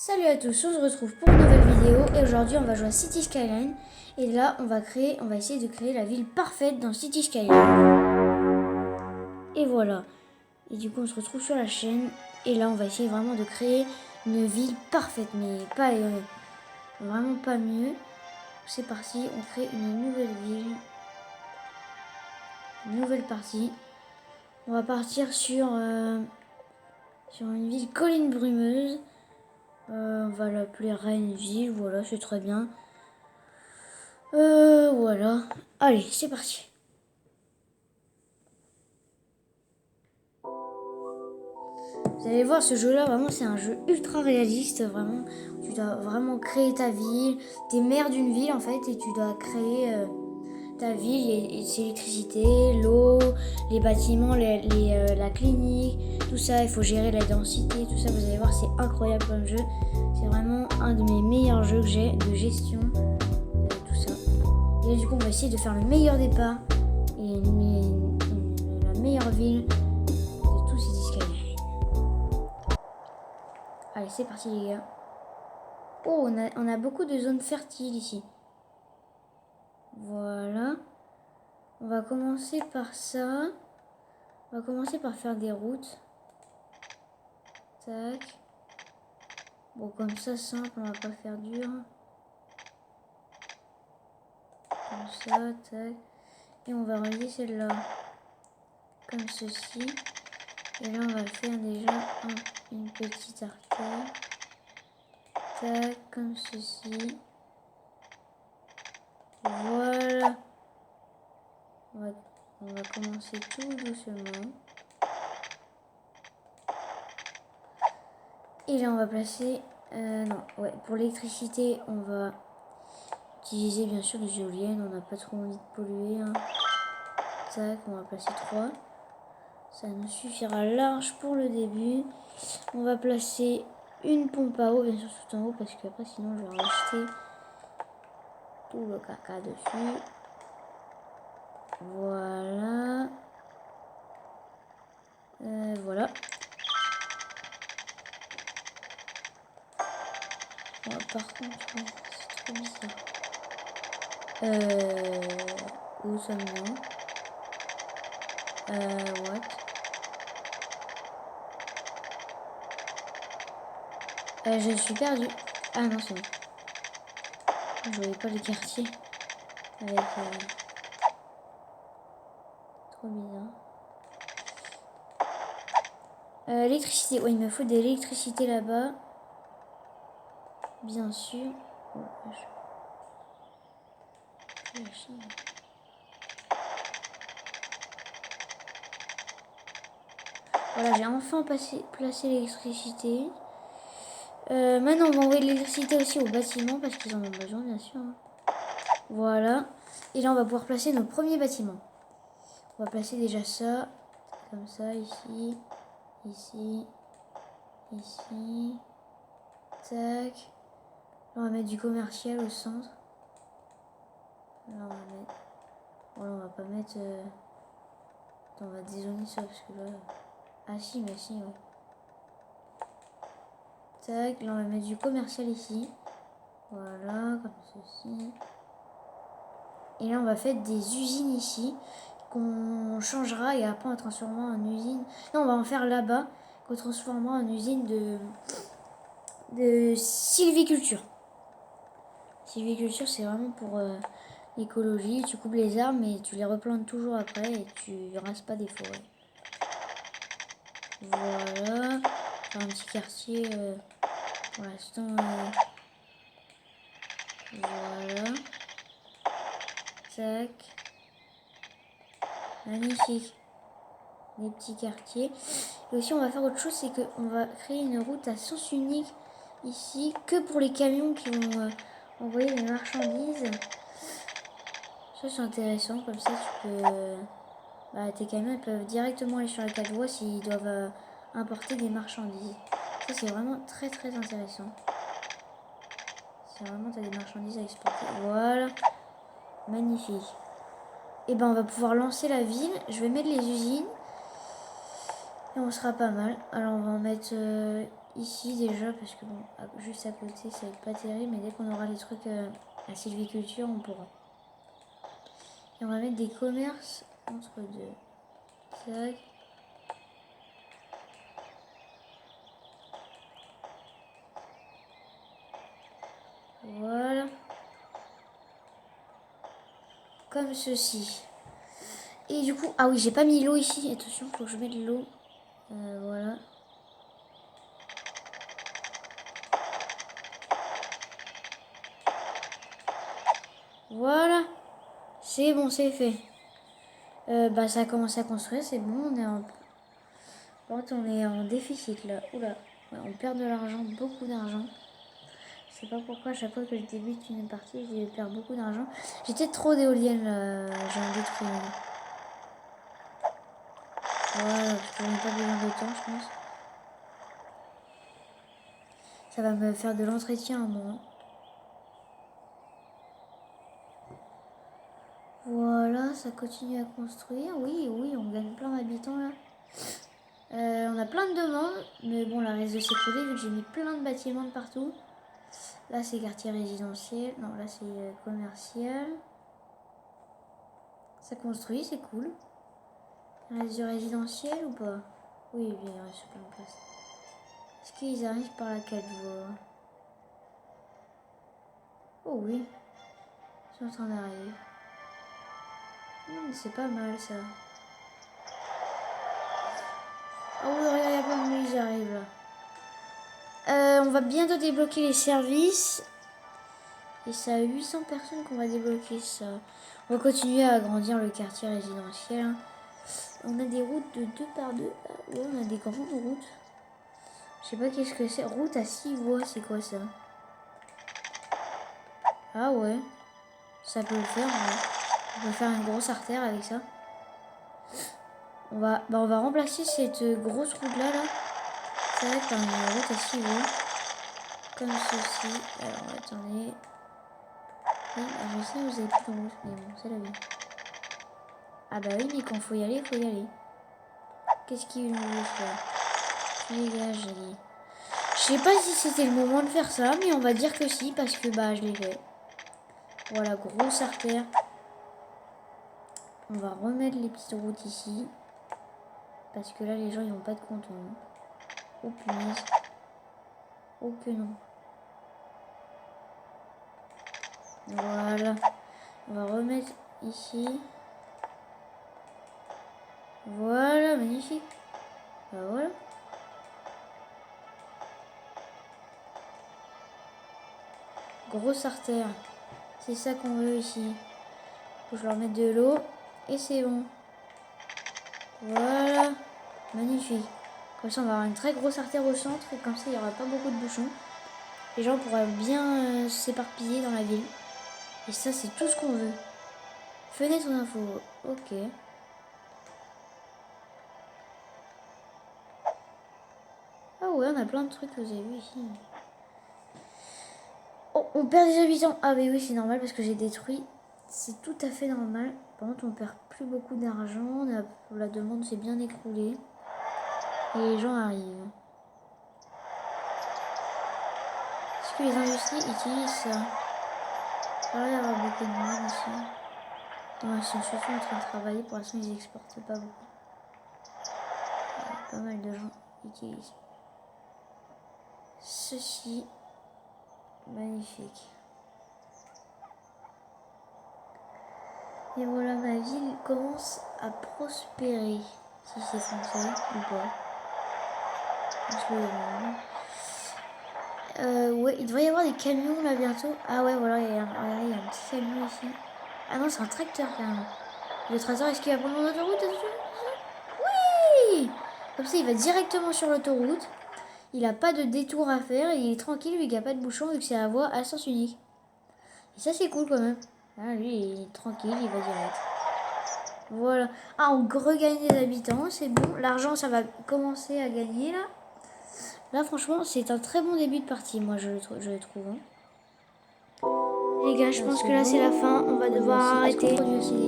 Salut à tous, on se retrouve pour une nouvelle vidéo et aujourd'hui on va jouer à City Skyline et là on va essayer de créer la ville parfaite dans City Skyline. Et voilà. Et du coup on se retrouve sur la chaîne et là on va essayer vraiment de créer une ville parfaite mais pas vraiment pas mieux. C'est parti, on crée une nouvelle ville. Une nouvelle partie. On va partir sur une ville colline brumeuse. On va l'appeler Rainville, voilà, c'est très bien. Voilà. Allez, c'est parti. Vous allez voir, ce jeu-là, vraiment, c'est un jeu ultra réaliste, vraiment. Tu dois vraiment créer ta ville. T'es maire d'une ville, en fait, et tu dois créer ta ville. Et c'est l'électricité, l'eau, les bâtiments, la clinique, tout ça. Il faut gérer la densité, tout ça. Vous allez voir, c'est incroyable comme jeu. C'est vraiment un de mes meilleurs jeux que j'ai de gestion de tout ça. Et là, du coup, on va essayer de faire le meilleur départ et la meilleure ville de tout City Skyline. Allez, c'est parti les gars. Oh, on a beaucoup de zones fertiles ici. Voilà. On va commencer par ça. On va commencer par faire des routes. Tac. Bon, comme ça, simple, on va pas faire dur. Comme ça, tac. Et on va relier celle-là. Comme ceci. Et là, on va faire déjà une petite arcade. Tac, comme ceci. Voilà. On va commencer tout doucement. Et là, on va placer... pour l'électricité, on va utiliser bien sûr des éoliennes. On n'a pas trop envie de polluer. Hein. Tac, on va placer 3. Ça nous suffira large pour le début. On va placer une pompe à eau, bien sûr tout en haut, parce qu'après sinon je vais racheter tout le caca dessus. Voilà. Voilà. Oh, par contre, c'est trop bizarre. Où sommes-nous? What? Je suis perdue. Ah non, c'est bon. Je voyais pas le quartier. Avec... Trop bizarre. L'électricité. Ouais, il me faut de l'électricité là-bas. Bien sûr. Oh, voilà, j'ai enfin placé l'électricité. Maintenant, on va envoyer de l'électricité aussi aux bâtiments parce qu'ils en ont besoin, bien sûr. Voilà. Et là, on va pouvoir placer nos premiers bâtiments. On va placer déjà ça. Comme ça, ici. Ici. Ici. Tac. Là, on va mettre du commercial au centre. Là, on va mettre... Voilà, on va pas mettre... Attends, on va dézoner ça parce que là... Ah si, mais si, ouais. Tac, là, on va mettre du commercial ici. Voilà, comme ceci. Et là, on va faire des usines ici qu'on changera et après on transformera en usine. Non, on va en faire là-bas qu'on transformera en usine de sylviculture. Sylviculture, c'est vraiment pour l'écologie. Tu coupes les arbres mais tu les replantes toujours après et tu rases pas des forêts. Voilà. Un petit quartier pour l'instant. Voilà. Tac. Magnifique. Les petits quartiers. Et aussi, on va faire autre chose, c'est qu'on va créer une route à sens unique ici, que pour les camions qui vont envoyer les marchandises. Ça, c'est intéressant, comme ça, tu peux... tes camions, ils peuvent directement aller sur la 4 voies s'ils doivent importer des marchandises. Ça, c'est vraiment très, très intéressant. Si vraiment tu as des marchandises à exporter. Voilà. Magnifique. Et ben, on va pouvoir lancer la ville. Je vais mettre les usines. Et on sera pas mal. Alors on va en mettre ici déjà, parce que bon, juste à côté, ça va être pas terrible, mais dès qu'on aura les trucs à sylviculture, on pourra. Et on va mettre des commerces entre deux. Tac. Voilà. Comme ceci. Et du coup, ah oui, j'ai pas mis l'eau ici. Attention, faut que je mette l'eau. Voilà. Voilà. C'est bon, c'est fait. Bah ça a commencé à construire, c'est bon. On est en déficit là. Oula. Ouais, on perd de l'argent, beaucoup d'argent. Je sais pas pourquoi, à chaque fois que je débute une partie, je perds beaucoup d'argent. J'ai peut-être trop d'éoliennes là. J'ai envie de détruire. Voilà, parce qu'on n'a pas besoin de temps, je pense. Ça va me faire de l'entretien, moi. Voilà, ça continue à construire. Oui, oui, on gagne plein d'habitants là. On a plein de demandes, mais bon, la risque de s'écrouler vu que j'ai mis plein de bâtiments de partout. Là, c'est quartier résidentiel. Non, là, c'est commercial. Ça construit, c'est cool. Il reste du résidentiel ou pas? Oui, il reste plein de place. Est-ce qu'ils arrivent par la 4 voies? Oh oui, ils sont en train d'arriver. C'est pas mal ça. Oh oui, regarde, il y a plein de nuits, ils arrivent là. On va bientôt débloquer les services. Et c'est à 800 personnes qu'on va débloquer ça. On va continuer à agrandir le quartier résidentiel. On a des routes de 2 par 2. Ouais, on a des grandes routes. Je sais pas qu'est-ce que c'est. Route à 6 voies, c'est quoi ça? Ah ouais. Ça peut le faire, ouais. On peut faire une grosse artère avec ça. On va remplacer cette grosse route là. Ça va être une route à 6 voies. Comme ceci. Alors attendez. Oui, je sais, vous avez plus de route, mais bon, c'est la vie. Ah bah oui, mais quand faut y aller, faut y aller. Qu'est-ce qu'il veut faire? Tu dégages, j'ai dit. Je sais pas si c'était le moment de faire ça, mais on va dire que si, parce que bah je l'ai fait. Voilà, grosse artère. On va remettre les petites routes ici. Parce que là, les gens, ils n'ont pas de compte. Oh punaise. Oh que non. Voilà. On va remettre ici. Voilà, magnifique. Bah voilà. Grosse artère. C'est ça qu'on veut ici. Faut que je leur mette de l'eau. Et c'est bon. Voilà. Magnifique. Comme ça, on va avoir une très grosse artère au centre. Et comme ça, il n'y aura pas beaucoup de bouchons. Les gens pourront bien s'éparpiller dans la ville. Et ça, c'est tout ce qu'on veut. Fenêtre d'info. Ok. Ah ouais, on a plein de trucs que vous avez vu ici. Oh, on perd des habitants. Ah mais oui, c'est normal parce que j'ai détruit. C'est tout à fait normal. Par contre, on perd plus beaucoup d'argent. La demande s'est bien écroulée. Et les gens arrivent. Est-ce que les industries utilisent ça? Il va y avoir beaucoup de monde ici. Non, ils sont surtout en train de travailler. Pour l'instant, ils exportent pas beaucoup. Pas mal de gens utilisent ceci. Magnifique. Et voilà, ma ville commence à prospérer. Si c'est français ou pas. Ouais, il devrait y avoir des camions là bientôt. Ah ouais, voilà, il y a un petit camion ici. Ah non, c'est un tracteur carrément. Le tracteur, est-ce qu'il va prendre l'autoroute? Oui! Comme ça, il va directement sur l'autoroute. Il n'a pas de détour à faire. Il est tranquille, lui, il n'y a pas de bouchon, vu que c'est la voie à sens unique. Et ça, c'est cool quand même. Ah, lui, il est tranquille, il va direct. Voilà. Ah, on regagne des habitants, c'est bon. L'argent, ça va commencer à gagner là. Là, franchement, c'est un très bon début de partie, moi, je le trouve. Les gars, je pense que là, c'est la fin. On va devoir arrêter.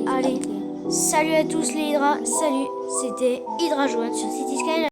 Allez, salut à tous les Hydra. Salut, c'était Hydra Jaune sur City Sky.